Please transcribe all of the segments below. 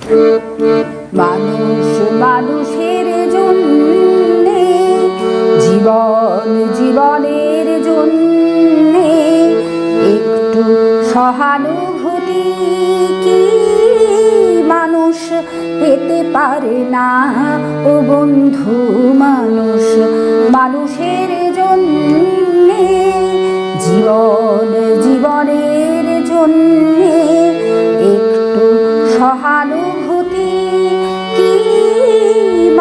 মানুষ মানুষের জন্যে, জীবন জীবনের জন্যে একটু সহানুভূতি কি মানুষ পেতে পারে না ও বন্ধু? মানুষ মানুষের জন্যে, জীবন জীবনের জন্যে একটু সহানুভূতি কি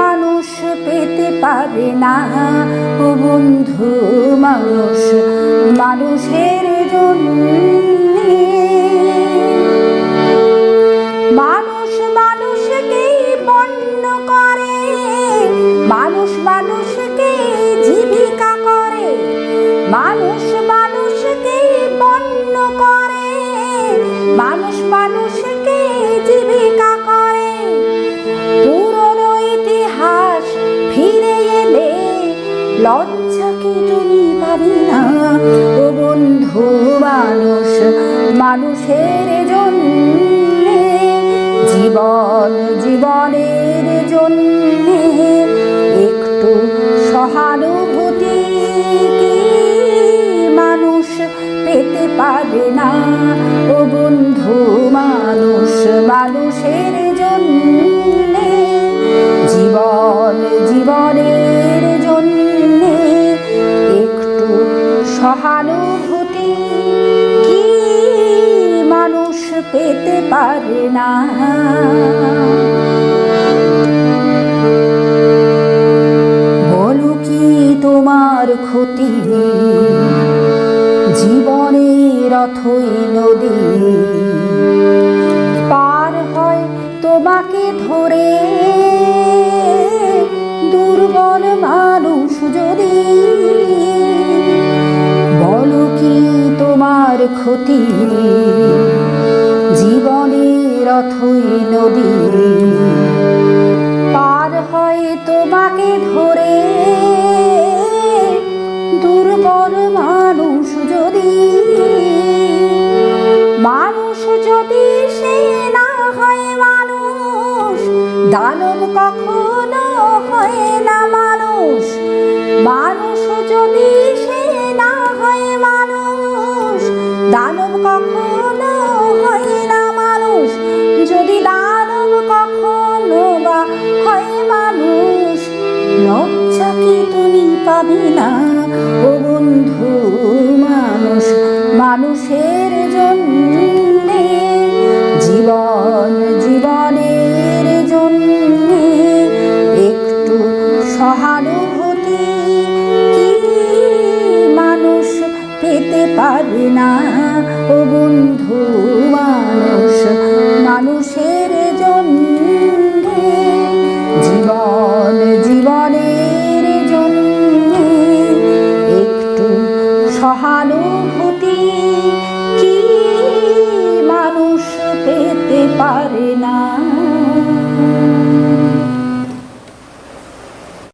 মানুষ পেতে পারে না ও বন্ধু? মানুষ মানুষের জন্যে। মানুষ মানুষকে পণ্য করে, মানুষ মানুষকে জীবিকা করে, মানুষ মানুষকে পণ্য করে, মানুষ মানুষকে জীবিকা করে। পুরনো ইতিহাস ফিরে এলে লজ্জা কি তুমি পাবি না ও বন্ধু? মানুষ মানুষের জন্যে, জীবন জীবনের জন্যে একটু সহানুভূতি কি মানুষ পেতে পারে না ও বন্ধু? মানুষ মানুষের জন্যে, জীবন জীবনের জন্যে একটু সহানুভূতি কি মানুষ পেতে পারে না। বলো কি তোমার ক্ষতি, জীবনের অথই নদী পার হয় তোমাকে ধরে দুর্বল মানুষ যদি? বলো কি তোমার ক্ষতি, জীবনের অথই নদী পার হয় তোমাকে ধরে দুর্বল মানুষ যদি? মানুষ যদি সে না হয় মানুষ, দানব কখনো হয় না মানুষ। মানুষ যদি সে না হয় মানুষ, দানব কখনো হয় না মানুষ। যদি দানব কখনো বা হয় মানুষ, লজ্জা কি তুমি পাবি না ও বন্ধু? মানুষ মানুষের জন্যে, জীবন জীবনের জন্যে একটু সহানুভূতি কি মানুষ পেতে পারে না ও বন্ধু?